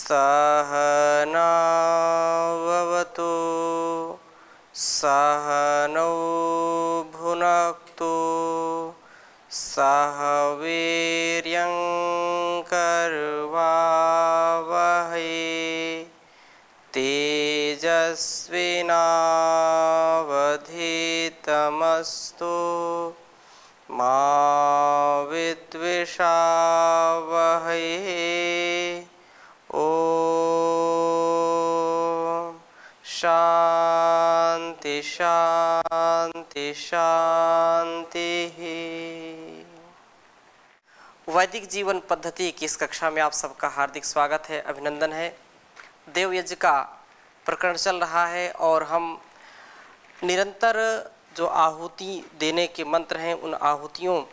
सहनाववतु सहनौ भुनक्तु सह वीर्यं करवावहै तेजस्विनावधीतमस्तु मा विद्विषावहै। ओम शांति शांति शांति। वैदिक जीवन पद्धति की इस कक्षा में आप सबका हार्दिक स्वागत है, अभिनंदन है। देव यज्ञ का प्रकरण चल रहा है और हम निरंतर जो आहुति देने के मंत्र हैं उन आहुतियों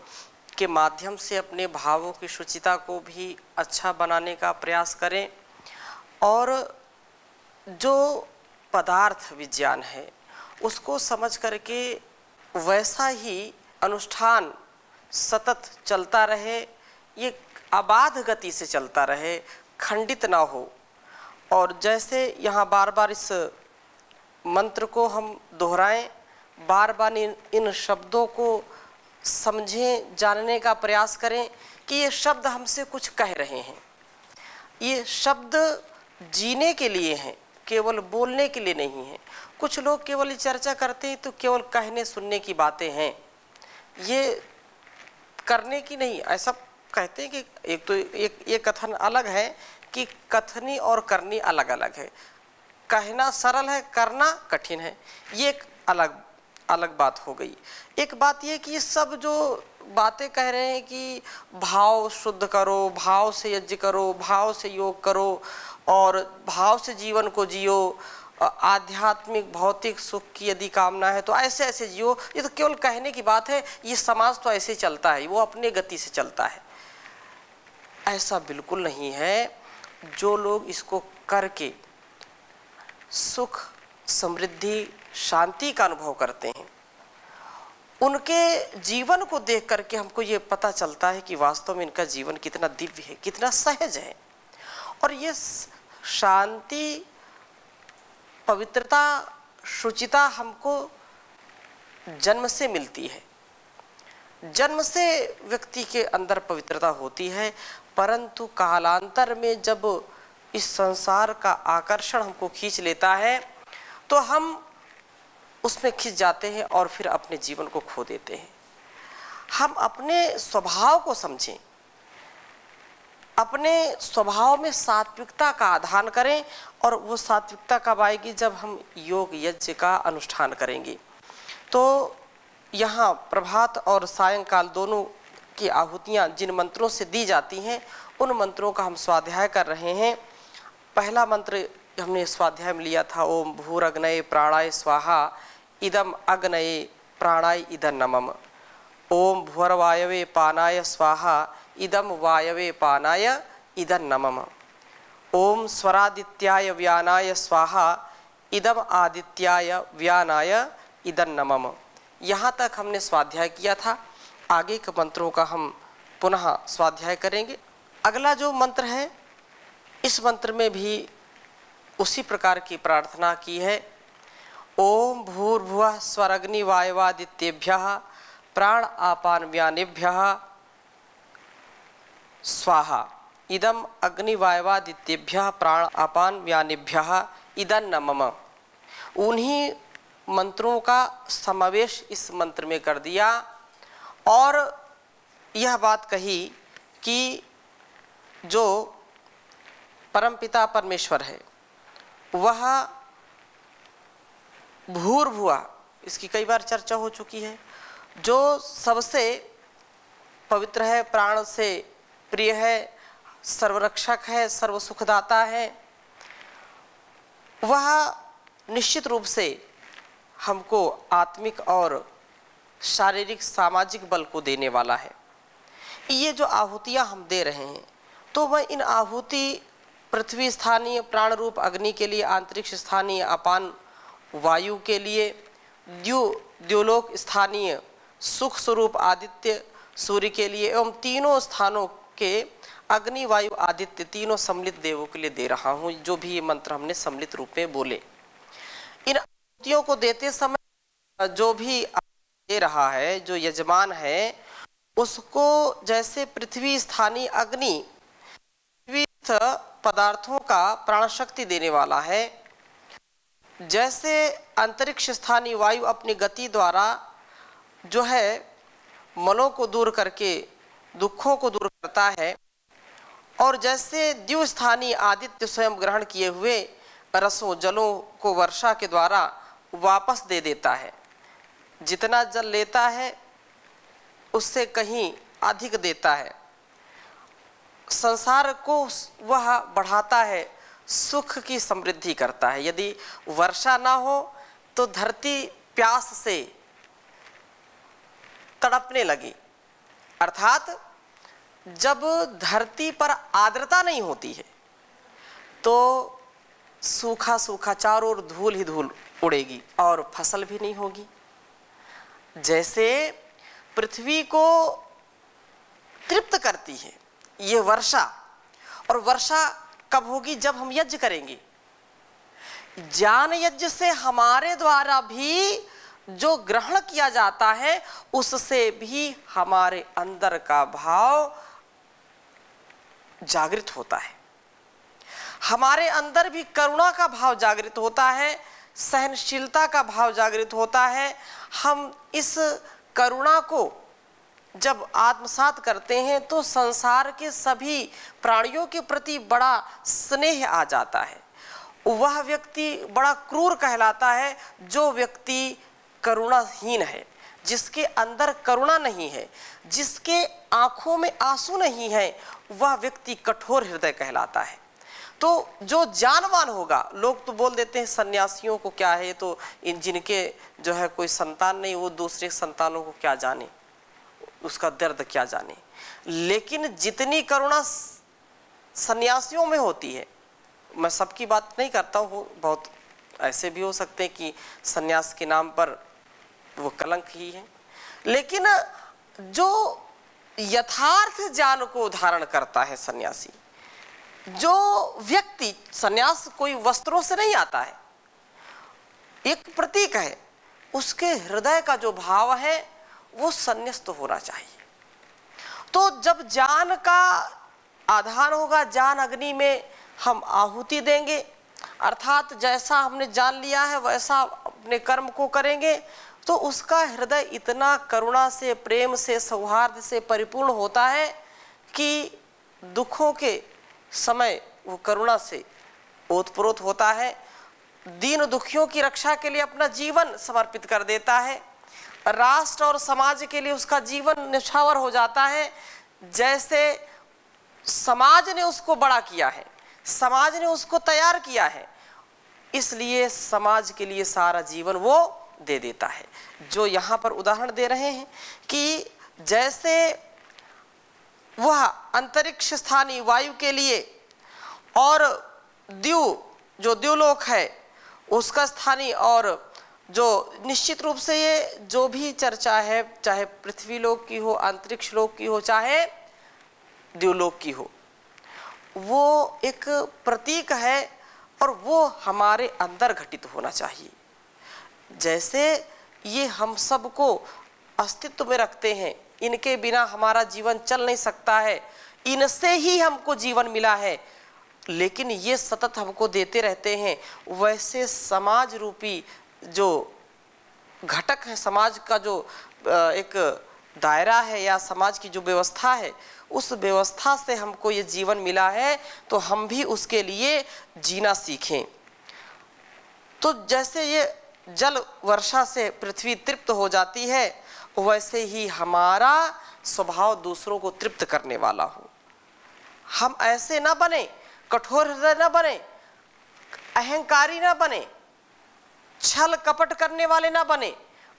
के माध्यम से अपने भावों की शुचिता को भी अच्छा बनाने का प्रयास करें और जो पदार्थ विज्ञान है उसको समझ करके वैसा ही अनुष्ठान सतत चलता रहे, ये अबाध गति से चलता रहे, खंडित ना हो। और जैसे यहाँ बार बार इस मंत्र को हम दोहराएं, बार बार इन शब्दों को समझें, जानने का प्रयास करें कि ये शब्द हमसे कुछ कह रहे हैं। ये शब्द जीने के लिए हैं, केवल बोलने के लिए नहीं है। कुछ लोग केवल चर्चा करते हैं तो केवल कहने सुनने की बातें हैं, ये करने की नहीं। ऐसा कहते हैं कि एक तो ये कथन अलग है कि कथनी और करनी अलग अलग है। कहना सरल है, करना कठिन है, ये एक अलग बात हो गई। एक बात ये कि ये सब जो बातें कह रहे हैं कि भाव शुद्ध करो, भाव से यज्ञ करो, भाव से योग करो और भाव से जीवन को जियो, आध्यात्मिक भौतिक सुख की यदि कामना है तो ऐसे ऐसे जियो, ये तो केवल कहने की बात है। ये समाज तो ऐसे ही चलता है, वो अपने गति से चलता है। ऐसा बिल्कुल नहीं है। जो लोग इसको करके सुख, समृद्धि, शांति का अनुभव करते हैं, उनके जीवन को देख करके हमको ये पता चलता है कि वास्तव में इनका जीवन कितना दिव्य है, कितना सहज है। और ये शांति, पवित्रता, शुचिता हमको जन्म से मिलती है। जन्म से व्यक्ति के अंदर पवित्रता होती है, परंतु कालांतर में जब इस संसार का आकर्षण हमको खींच लेता है तो हम उसमें खिंच जाते हैं और फिर अपने जीवन को खो देते हैं। हम अपने स्वभाव को समझें, अपने स्वभाव में सात्विकता का आधान करें और वो सात्विकता कब आएगी? जब हम योग यज्ञ का अनुष्ठान करेंगे। तो यहाँ प्रभात और सायंकाल दोनों की आहुतियाँ जिन मंत्रों से दी जाती हैं उन मंत्रों का हम स्वाध्याय कर रहे हैं। पहला मंत्र हमने स्वाध्याय में लिया था, ओम भूरग्नये प्राणाय स्वाहा इदम अग्नये प्राणाय इदं नमः। ओम भूर्वायवे पानाय स्वाहा इदम वायवे पानाय इदं नमः। ओम स्वरादित्याय व्यानाय स्वाहा इदम आदित्याय व्यानाय इदं नमः। यहाँ तक हमने स्वाध्याय किया था। आगे के मंत्रों का हम पुनः स्वाध्याय करेंगे। अगला जो मंत्र है, इस मंत्र में भी उसी प्रकार की प्रार्थना की है। ओम भूर्भुवः स्वरग्नि वायवादित्येभ्यः प्राण आपान व्यानेभ्यः स्वाहा इदम अग्नि वायवादित्येभ्यः प्राण आपान व्यानेभ्यः इदं नमः। उन्हीं मंत्रों का समावेश इस मंत्र में कर दिया और यह बात कही कि जो परमपिता परमेश्वर है वह भूर्भुवा, इसकी कई बार चर्चा हो चुकी है, जो सबसे पवित्र है, प्राण से प्रिय है, सर्वरक्षक है, सर्व सुखदाता है, वह निश्चित रूप से हमको आत्मिक और शारीरिक सामाजिक बल को देने वाला है। ये जो आहुतियाँ हम दे रहे हैं तो वह इन आहुति पृथ्वी स्थानीय प्राण रूप अग्नि के लिए, अंतरिक्ष स्थानीय अपान वायु के लिए, द्युलोक स्थानीय सुख स्वरूप आदित्य सूर्य के लिए एवं तीनों स्थानों के अग्नि वायु आदित्य तीनों सम्मिलित देवों के लिए दे रहा हूँ। जो भी ये मंत्र हमने सम्मिलित रूप में बोले, इन आहुतियों को देते समय जो भी दे रहा है, जो यजमान है, उसको जैसे पृथ्वी स्थानीय अग्नि विविध पदार्थों का प्राण शक्ति देने वाला है, जैसे अंतरिक्ष स्थानीय वायु अपनी गति द्वारा जो है मलों को दूर करके दुखों को दूर करता है, और जैसे द्यु स्थानीय आदित्य स्वयं ग्रहण किए हुए रसों जलों को वर्षा के द्वारा वापस दे देता है। जितना जल लेता है उससे कहीं अधिक देता है। संसार को वह बढ़ाता है, सुख की समृद्धि करता है। यदि वर्षा ना हो तो धरती प्यास से तड़पने लगी, अर्थात जब धरती पर आर्द्रता नहीं होती है तो सूखा सूखा चारों ओर धूल ही धूल उड़ेगी और फसल भी नहीं होगी। जैसे पृथ्वी को तृप्त करती है ये वर्षा, और वर्षा कब होगी? जब हम यज्ञ करेंगे। ज्ञान यज्ञ से हमारे द्वारा भी जो ग्रहण किया जाता है उससे भी हमारे अंदर का भाव जागृत होता है, हमारे अंदर भी करुणा का भाव जागृत होता है, सहनशीलता का भाव जागृत होता है। हम इस करुणा को जब आत्मसात करते हैं तो संसार के सभी प्राणियों के प्रति बड़ा स्नेह आ जाता है। वह व्यक्ति बड़ा क्रूर कहलाता है जो व्यक्ति करुणाहीन है, जिसके अंदर करुणा नहीं है, जिसके आंखों में आंसू नहीं है, वह व्यक्ति कठोर हृदय कहलाता है। तो जो जानवान होगा, लोग तो बोल देते हैं सन्यासियों को क्या है, तो इन जिनके जो है कोई संतान नहीं वो दूसरे संतानों को क्या जाने, उसका दर्द क्या जाने। लेकिन जितनी करुणा सन्यासियों में होती है, मैं सबकी बात नहीं करता हूँ, बहुत ऐसे भी हो सकते हैं कि सन्यास के नाम पर वो कलंक ही है, लेकिन जो यथार्थ ज्ञान को धारण करता है सन्यासी, जो व्यक्ति, सन्यास कोई वस्त्रों से नहीं आता है, एक प्रतीक है, उसके हृदय का जो भाव है वो संन्यस्त होना चाहिए। तो जब ज्ञान का आधार होगा, ज्ञान अग्नि में हम आहुति देंगे, अर्थात जैसा हमने जान लिया है वैसा अपने कर्म को करेंगे, तो उसका हृदय इतना करुणा से, प्रेम से, सौहार्द से परिपूर्ण होता है कि दुखों के समय वो करुणा से ओतप्रोत होता है, दीन दुखियों की रक्षा के लिए अपना जीवन समर्पित कर देता है, राष्ट्र और समाज के लिए उसका जीवन न्यौछावर हो जाता है। जैसे समाज ने उसको बड़ा किया है, समाज ने उसको तैयार किया है, इसलिए समाज के लिए सारा जीवन वो दे देता है। जो यहाँ पर उदाहरण दे रहे हैं कि जैसे वह अंतरिक्ष स्थानीय वायु के लिए और जो द्युलोक है उसका स्थानीय, और जो निश्चित रूप से ये जो भी चर्चा है, चाहे पृथ्वी लोक की हो, अंतरिक्ष लोक की हो, चाहे द्युलोक की हो, वो एक प्रतीक है और वो हमारे अंदर घटित होना चाहिए। जैसे ये हम सबको अस्तित्व में रखते हैं, इनके बिना हमारा जीवन चल नहीं सकता है, इनसे ही हमको जीवन मिला है, लेकिन ये सतत हमको देते रहते हैं, वैसे समाज रूपी जो घटक है, समाज का जो एक दायरा है या समाज की जो व्यवस्था है, उस व्यवस्था से हमको ये जीवन मिला है, तो हम भी उसके लिए जीना सीखें। तो जैसे ये जल वर्षा से पृथ्वी तृप्त हो जाती है, वैसे ही हमारा स्वभाव दूसरों को तृप्त करने वाला हो। हम ऐसे ना बने, कठोर हृदय ना बने, अहंकारी ना बने, छल कपट करने वाले ना बने,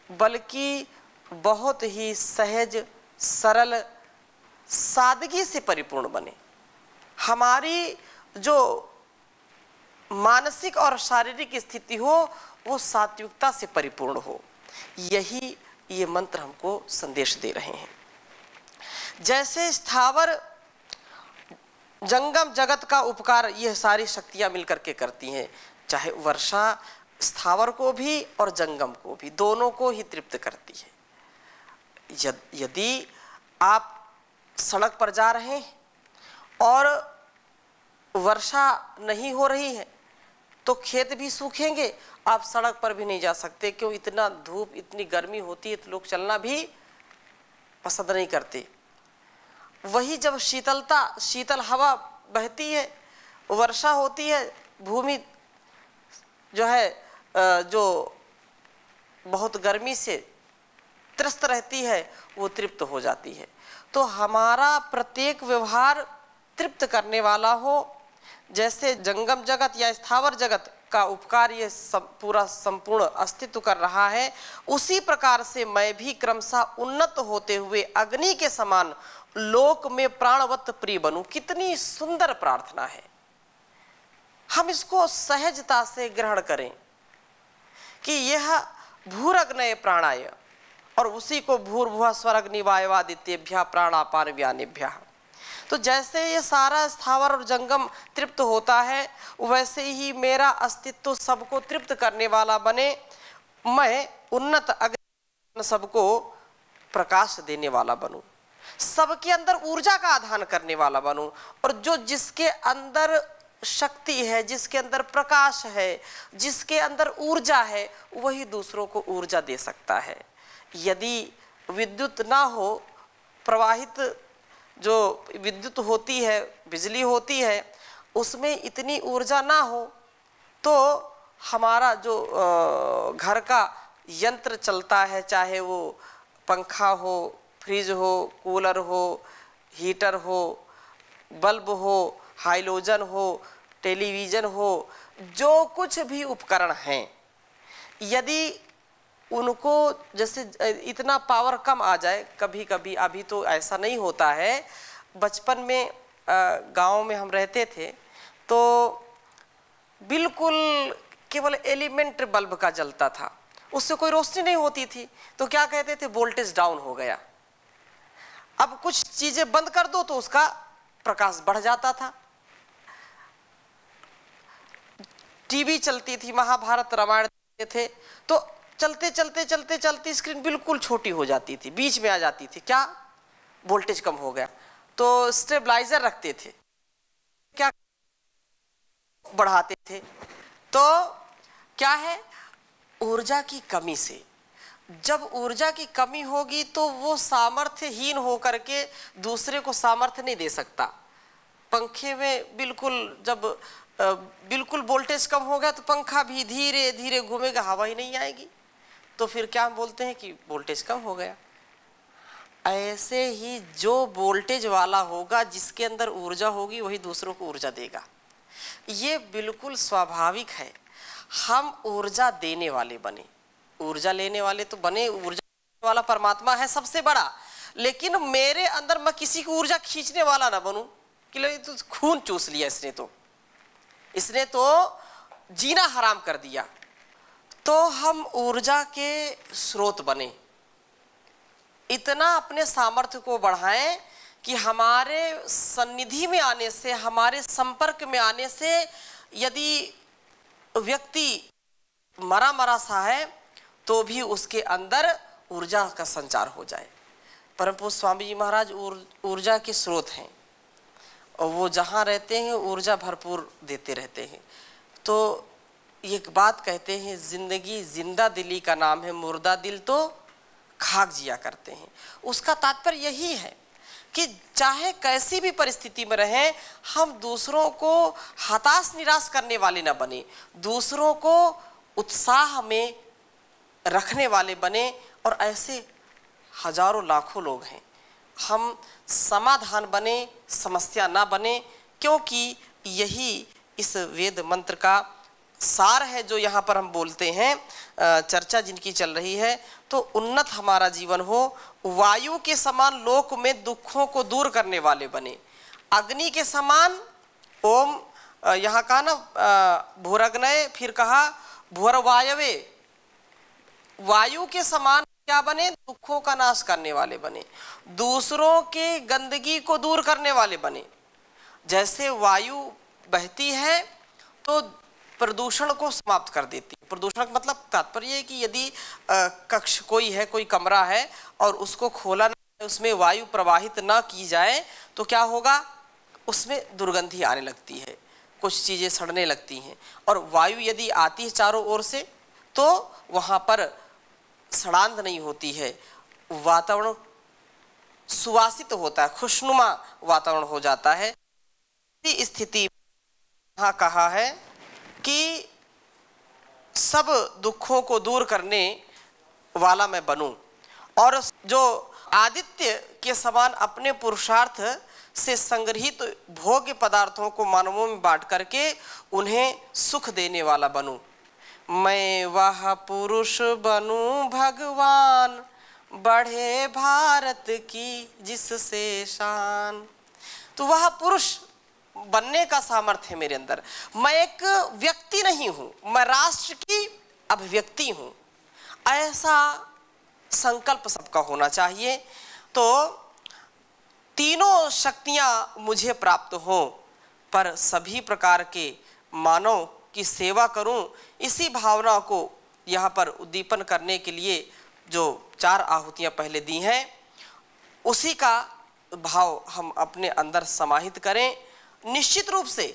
बल्कि बहुत ही सहज, सरल, सादगी से परिपूर्ण बने। हमारी जो मानसिक और शारीरिक स्थिति हो वो सात्विकता से परिपूर्ण हो। यही ये मंत्र हमको संदेश दे रहे हैं। जैसे स्थावर जंगम जगत का उपकार यह सारी शक्तियां मिलकर के करती हैं, चाहे वर्षा स्थावर को भी और जंगम को भी, दोनों को ही तृप्त करती है। यदि आप सड़क पर जा रहे हैं और वर्षा नहीं हो रही है तो खेत भी सूखेंगे, आप सड़क पर भी नहीं जा सकते, क्यों? इतना धूप, इतनी गर्मी होती है तो लोग चलना भी पसंद नहीं करते। वही जब शीतल हवा बहती है, वर्षा होती है, भूमि जो है जो बहुत गर्मी से त्रस्त रहती है वो तृप्त हो जाती है। तो हमारा प्रत्येक व्यवहार तृप्त करने वाला हो, जैसे जंगम जगत या स्थावर जगत का उपकार ये पूरा संपूर्ण अस्तित्व कर रहा है, उसी प्रकार से मैं भी क्रमशः उन्नत होते हुए अग्नि के समान लोक में प्राणवत प्रिय बनूं। कितनी सुंदर प्रार्थना है, हम इसको सहजता से ग्रहण करें कि यह भूरग्नये प्राणाय, और उसी को भूर्भुवः स्वरग्नि वायवादित्येभ्यः प्राणापान व्यानेभ्यः। तो जैसे ये सारा स्थावर और जंगम तृप्त होता है, वैसे ही मेरा अस्तित्व सबको तृप्त करने वाला बने, मैं उन्नत अग्नि सबको प्रकाश देने वाला बनूं, सबके अंदर ऊर्जा का आधान करने वाला बनूं, और जो जिसके अंदर शक्ति है, जिसके अंदर प्रकाश है, जिसके अंदर ऊर्जा है, वही दूसरों को ऊर्जा दे सकता है। यदि विद्युत ना हो, प्रवाहित जो विद्युत होती है, बिजली होती है, उसमें इतनी ऊर्जा ना हो तो हमारा जो घर का यंत्र चलता है, चाहे वो पंखा हो, फ्रिज हो, कूलर हो, हीटर हो, बल्ब हो, हाइलोजन हो, टेलीविज़न हो, जो कुछ भी उपकरण हैं, यदि उनको जैसे इतना पावर कम आ जाए, कभी कभी, अभी तो ऐसा नहीं होता है, बचपन में गांव में हम रहते थे तो बिल्कुल केवल एलिमेंट बल्ब का जलता था, उससे कोई रोशनी नहीं होती थी, तो क्या कहते थे, वोल्टेज डाउन हो गया। अब कुछ चीजें बंद कर दो तो उसका प्रकाश बढ़ जाता था। टीवी चलती थी, महाभारत रामायण थे, तो चलते चलते चलते चलते स्क्रीन बिल्कुल छोटी हो जाती थी, बीच में आ जाती थी, क्या, वोल्टेज कम हो गया, तो स्टेबलाइजर रखते थे, क्या बढ़ाते थे। तो क्या है, ऊर्जा की कमी से, जब ऊर्जा की कमी होगी तो वो सामर्थ्यहीन होकर के दूसरे को सामर्थ्य नहीं दे सकता। पंखे में बिल्कुल वोल्टेज कम हो गया तो पंखा भी धीरे धीरे घूमेगा, हवा ही नहीं आएगी, तो फिर क्या हम बोलते हैं कि वोल्टेज कम हो गया। ऐसे ही जो वोल्टेज वाला होगा, जिसके अंदर ऊर्जा होगी, वही दूसरों को ऊर्जा देगा। ये बिल्कुल स्वाभाविक है। हम ऊर्जा देने वाले बने, ऊर्जा लेने वाले तो बने, ऊर्जा वाला परमात्मा है सबसे बड़ा, लेकिन मेरे अंदर मैं किसी को ऊर्जा खींचने वाला ना बनूं कि तो खून चूस लिया इसने तो जीना हराम कर दिया। तो हम ऊर्जा के स्रोत बने, इतना अपने सामर्थ्य को बढ़ाएं कि हमारे सन्निधि में आने से, हमारे संपर्क में आने से, यदि व्यक्ति मरा सा है तो भी उसके अंदर ऊर्जा का संचार हो जाए। परम पूज्य स्वामी जी महाराज ऊर्जा के स्रोत हैं, और वो जहाँ रहते हैं ऊर्जा भरपूर देते रहते हैं। तो एक बात कहते हैं, जिंदगी जिंदा दिली का नाम है, मुर्दा दिल तो खाक जिया करते हैं। उसका तात्पर्य यही है कि चाहे कैसी भी परिस्थिति में रहें, हम दूसरों को हताश निराश करने वाले न बने, दूसरों को उत्साह में रखने वाले बने। और ऐसे हजारों लाखों लोग हैं, हम समाधान बने, समस्या ना बने, क्योंकि यही इस वेद मंत्र का सार है जो यहाँ पर हम बोलते हैं, चर्चा जिनकी चल रही है। तो उन्नत हमारा जीवन हो, वायु के समान लोक में दुखों को दूर करने वाले बने, अग्नि के समान, ओम यहाँ कहा ना भूरग्नये, फिर कहा भूर्वायवे, वायु के समान क्या बने, दुखों का नाश करने वाले बने, दूसरों के गंदगी को दूर करने वाले बने, जैसे वायु बहती है तो प्रदूषण को समाप्त कर देती है। प्रदूषण का मतलब तात्पर्य है कि यदि कक्ष कोई है, कोई कमरा है और उसको खोला ना, उसमें वायु प्रवाहित ना की जाए तो क्या होगा, उसमें दुर्गंधी आने लगती है, कुछ चीज़ें सड़ने लगती हैं। और वायु यदि आती है चारों ओर से तो वहाँ पर सड़ांध नहीं होती है, वातावरण सुवासित होता है, खुशनुमा वातावरण हो जाता है। इस स्थिति यहाँ कहा है कि सब दुखों को दूर करने वाला मैं बनूं और जो आदित्य के समान अपने पुरुषार्थ से संग्रहित भोग्य पदार्थों को मानवों में बांट करके उन्हें सुख देने वाला बनूं। मैं वह पुरुष बनूं भगवान, बढ़े भारत की जिससे शान। तो वह पुरुष बनने का सामर्थ्य है मेरे अंदर। मैं एक व्यक्ति नहीं हूं, मैं राष्ट्र की अभिव्यक्ति हूं। ऐसा संकल्प सबका होना चाहिए। तो तीनों शक्तियां मुझे प्राप्त हों पर सभी प्रकार के मानव की सेवा करूं, इसी भावना को यहाँ पर उद्दीपन करने के लिए जो 4 आहुतियां पहले दी हैं उसी का भाव हम अपने अंदर समाहित करें। निश्चित रूप से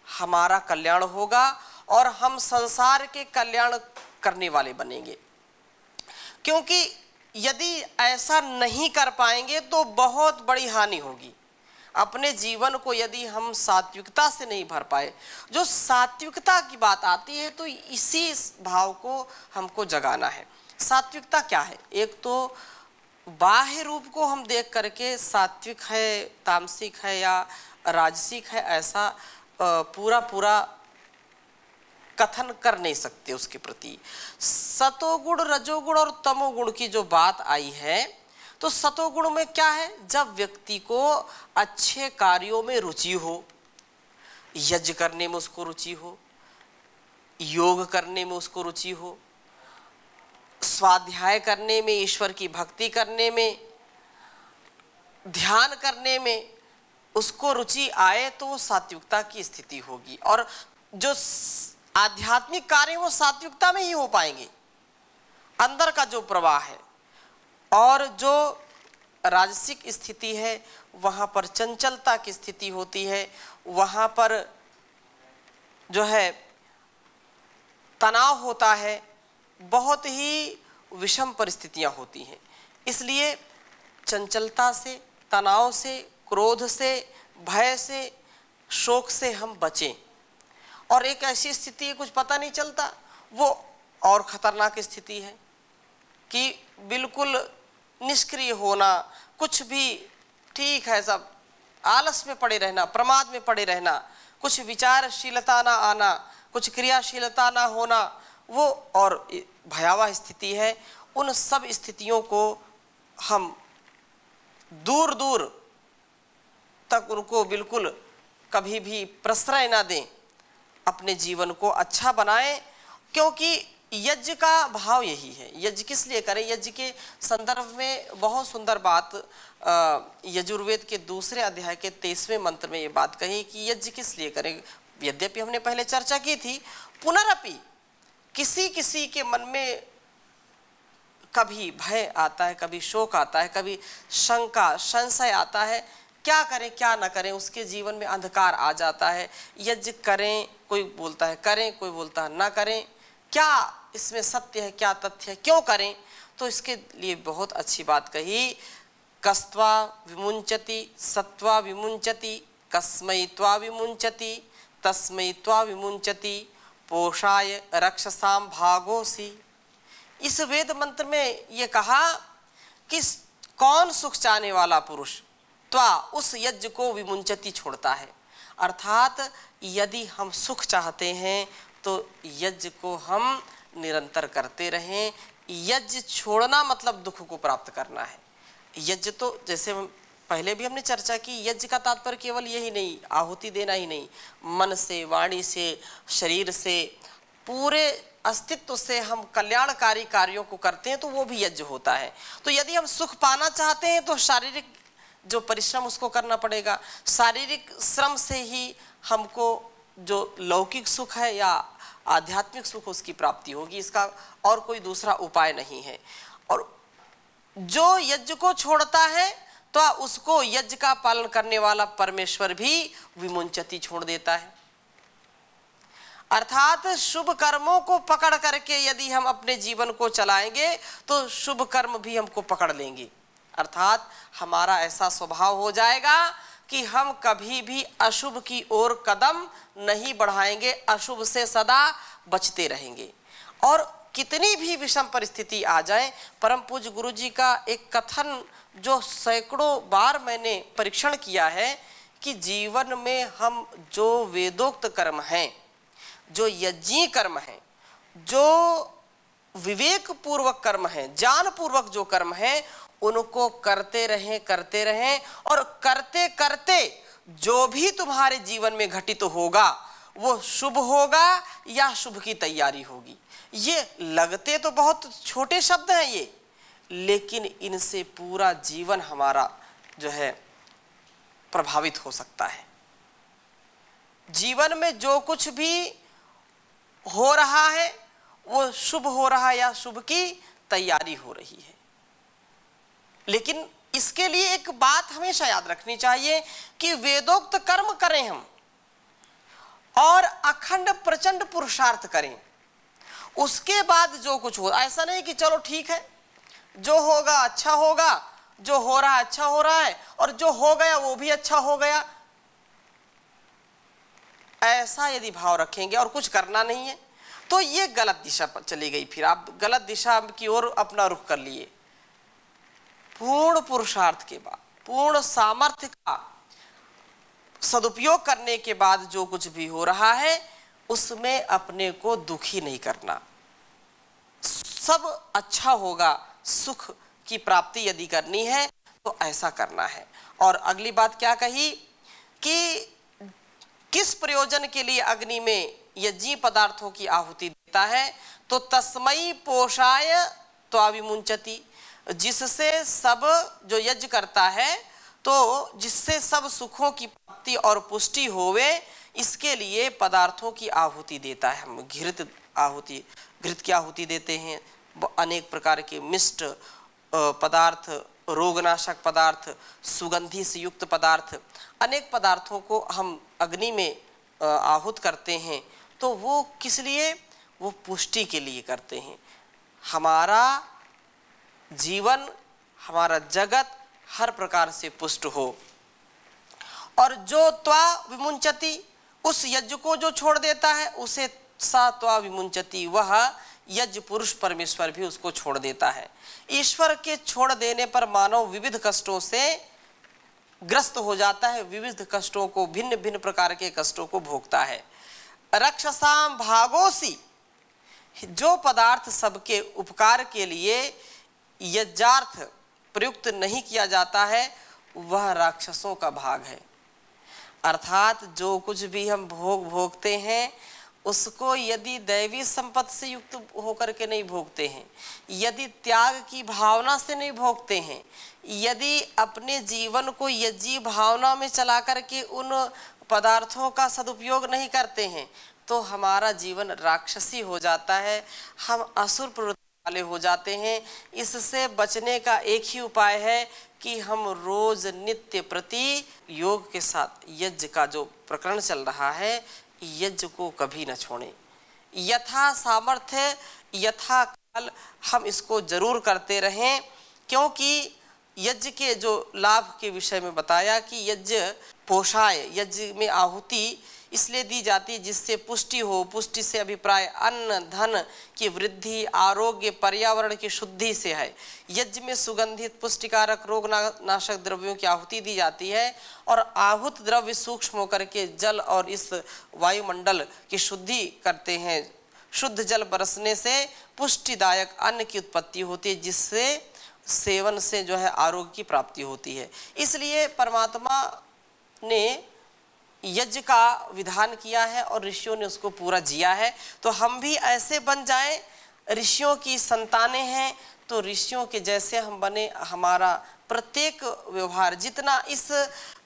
हमारा कल्याण होगा और हम संसार के कल्याण करने वाले बनेंगे। क्योंकि यदि ऐसा नहीं कर पाएंगे तो बहुत बड़ी हानि होगी। अपने जीवन को यदि हम सात्विकता से नहीं भर पाए, जो सात्विकता की बात आती है तो इसी भाव को हमको जगाना है। सात्विकता क्या है? एक तो बाह्य रूप को हम देख करके सात्विक है, तामसिक है या राजसिक है ऐसा पूरा कथन कर नहीं सकते उसके प्रति। सतोगुण, रजोगुण और तमोगुण की जो बात आई है तो सतोगुण में क्या है? जब व्यक्ति को अच्छे कार्यों में रुचि हो, यज्ञ करने में उसको रुचि हो, योग करने में उसको रुचि हो, स्वाध्याय करने में, ईश्वर की भक्ति करने में, ध्यान करने में उसको रुचि आए तो वो सात्विकता की स्थिति होगी। और जो आध्यात्मिक कार्य वो सात्विकता में ही हो पाएंगे, अंदर का जो प्रवाह है। और जो राजसिक स्थिति है वहाँ पर चंचलता की स्थिति होती है, वहाँ पर जो है तनाव होता है, बहुत ही विषम परिस्थितियाँ होती हैं। इसलिए चंचलता से, तनाव से, क्रोध से, भय से, शोक से हम बचें। और एक ऐसी स्थिति है कुछ पता नहीं चलता, वो और खतरनाक स्थिति है कि बिल्कुल निष्क्रिय होना, कुछ भी ठीक है, सब आलस में पड़े रहना, प्रमाद में पड़े रहना, कुछ विचारशीलता ना आना, कुछ क्रियाशीलता ना होना, वो और भयावह स्थिति है। उन सब स्थितियों को हम दूर दूर तक उनको बिल्कुल कभी भी प्रश्रय ना दें, अपने जीवन को अच्छा बनाएं। क्योंकि यज्ञ का भाव यही है। यज्ञ किस लिए करें? यज्ञ के संदर्भ में बहुत सुंदर बात यजुर्वेद के 2 अध्याय के 23वें मंत्र में ये बात कही कि यज्ञ किस लिए करें। यद्यपि हमने पहले चर्चा की थी, पुनरपि किसी किसी के मन में कभी भय आता है, कभी शोक आता है, कभी शंका, संशय आता है, क्या करें क्या ना करें, उसके जीवन में अंधकार आ जाता है। यज्ञ करें, कोई बोलता है करें, कोई बोलता है ना करें, क्या इसमें सत्य है, क्या तथ्य है, क्यों करें? तो इसके लिए बहुत अच्छी बात कही, कस्त्वा विमुंचति सत्वा विमुंचति कस्मैत्वा विमुंचति तस्मैत्वा विमुंचति पोषाय रक्षसाम भागोसी। इस वेद मंत्र में ये कहा कि कौन सुख चाहने वाला पुरुष त्वा उस यज्ञ को विमुंचति छोड़ता है। अर्थात यदि हम सुख चाहते हैं तो यज्ञ को हम निरंतर करते रहें। यज्ञ छोड़ना मतलब दुख को प्राप्त करना है। यज्ञ तो जैसे पहले भी हमने चर्चा की, यज्ञ का तात्पर्य केवल यही नहीं, आहुति देना ही नहीं, मन से, वाणी से, शरीर से, पूरे अस्तित्व से हम कल्याणकारी कार्यों को करते हैं तो वो भी यज्ञ होता है। तो यदि हम सुख पाना चाहते हैं तो शारीरिक जो परिश्रम उसको करना पड़ेगा। शारीरिक श्रम से ही हमको जो लौकिक सुख है या आध्यात्मिक सुख उसकी प्राप्ति होगी, इसका और कोई दूसरा उपाय नहीं है। और जो यज्ञ को छोड़ता है तो उसको यज्ञ का पालन करने वाला परमेश्वर भी विमुंचति छोड़ देता है। अर्थात शुभ कर्मों को पकड़ करके यदि हम अपने जीवन को चलाएंगे तो शुभ कर्म भी हमको पकड़ लेंगे। अर्थात हमारा ऐसा स्वभाव हो जाएगा कि हम कभी भी अशुभ की ओर कदम नहीं बढ़ाएंगे, अशुभ से सदा बचते रहेंगे। और कितनी भी विषम परिस्थिति आ जाए, परम पूज्य गुरु जी का एक कथन जो सैकड़ों बार मैंने परीक्षण किया है कि जीवन में हम जो वेदोक्त कर्म हैं, जो यज्ञीय कर्म हैं, जो विवेक पूर्वक कर्म हैं, ज्ञान पूर्वक जो कर्म हैं, उनको करते रहें और करते करते जो भी तुम्हारे जीवन में घटित होगा वो शुभ होगा या शुभ की तैयारी होगी। ये लगते तो बहुत छोटे शब्द हैं ये, लेकिन इनसे पूरा जीवन हमारा जो है प्रभावित हो सकता है। जीवन में जो कुछ भी हो रहा है वो शुभ हो रहा है या शुभ की तैयारी हो रही है। लेकिन इसके लिए एक बात हमेशा याद रखनी चाहिए कि वेदोक्त कर्म करें हम और अखंड प्रचंड पुरुषार्थ करें, उसके बाद जो कुछ हो, ऐसा नहीं कि चलो ठीक है जो होगा अच्छा होगा, जो हो रहा है अच्छा हो रहा है और जो हो गया वो भी अच्छा हो गया, ऐसा यदि भाव रखेंगे और कुछ करना नहीं है तो ये गलत दिशा पर चली गई। फिर आप गलत दिशा की ओर अपना रुख कर लिए। पूर्ण पुरुषार्थ के बाद, पूर्ण सामर्थ्य का सदुपयोग करने के बाद जो कुछ भी हो रहा है उसमें अपने को दुखी नहीं करना, सब अच्छा होगा, सुख की प्राप्ति यदि करनी है तो ऐसा करना है। और अगली बात क्या कही कि किस प्रयोजन के लिए अग्नि में यज्ञीय पदार्थों की आहुति देता है, तो तस्मै पोषाय त्वाविमुंचति, जिससे सब जो यज्ञ करता है तो जिससे सब सुखों की प्राप्ति और पुष्टि होवे, इसके लिए पदार्थों की आहुति देता है। हम घृत की आहुति देते हैं, अनेक प्रकार के मिष्ट पदार्थ, रोगनाशक पदार्थ, सुगंधि से युक्त पदार्थ, अनेक पदार्थों को हम अग्नि में आहुत करते हैं। तो वो किस लिए? वो पुष्टि के लिए करते हैं। हमारा जीवन, हमारा जगत हर प्रकार से पुष्ट हो। और जो त्वा विमुंचति, उस यज्ञ को जो छोड़ देता है उसे सा त्वा विमुंचति, वह यज्ञ पुरुष परमेश्वर भी उसको छोड़ देता है। ईश्वर के छोड़ देने पर मानव विविध कष्टों से ग्रस्त हो जाता है, विविध कष्टों को, भिन्न भिन्न प्रकार के कष्टों को भोगता है। रक्षसाम भागोसी, जो पदार्थ सबके उपकार के लिए यज्ञार्थ प्रयुक्त नहीं किया जाता है वह राक्षसों का भाग है। अर्थात जो कुछ भी हम भोगते हैं उसको यदि दैवी संपत्ति से युक्त होकर के नहीं भोगते हैं, यदि त्याग की भावना से नहीं भोगते हैं, यदि अपने जीवन को यज्ञीय भावना में चला करके उन पदार्थों का सदुपयोग नहीं करते हैं, तो हमारा जीवन राक्षसी हो जाता है, हम असुर प्रवृत्ति वाले हो जाते हैं। इससे बचने का एक ही उपाय है कि हम रोज नित्य प्रति योग के साथ यज्ञ का जो प्रकरण चल रहा है, यज्ञ को कभी न छोड़ें। यथा सामर्थ्य यथा काल हम इसको जरूर करते रहें, क्योंकि यज्ञ के जो लाभ के विषय में बताया कि यज्ञ पोषाय, यज्ञ में आहुति इसलिए दी जाती है जिससे पुष्टि हो। पुष्टि से अभिप्राय अन्न धन की वृद्धि, आरोग्य, पर्यावरण की शुद्धि से है। यज्ञ में सुगंधित पुष्टिकारक रोग नाशक द्रव्यों की आहुति दी जाती है और आहूत द्रव्य सूक्ष्म होकर के जल और इस वायुमंडल की शुद्धि करते हैं। शुद्ध जल बरसने से पुष्टिदायक अन्न की उत्पत्ति होती है, जिससे सेवन से जो है आरोग्य की प्राप्ति होती है। इसलिए परमात्मा ने यज्ञ का विधान किया है और ऋषियों ने उसको पूरा जिया है। तो हम भी ऐसे बन जाएं, ऋषियों की संतानें हैं तो ऋषियों के जैसे हम बने, हमारा प्रत्येक व्यवहार जितना इस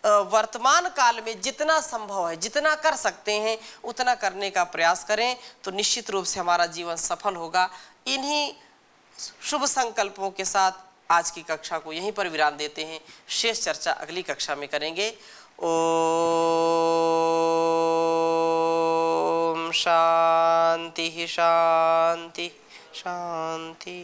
वर्तमान काल में जितना संभव है, जितना कर सकते हैं उतना करने का प्रयास करें तो निश्चित रूप से हमारा जीवन सफल होगा। इन्हीं शुभ संकल्पों के साथ आज की कक्षा को यहीं पर विराम देते हैं। शेष चर्चा अगली कक्षा में करेंगे। ओम शांति शांति शांति।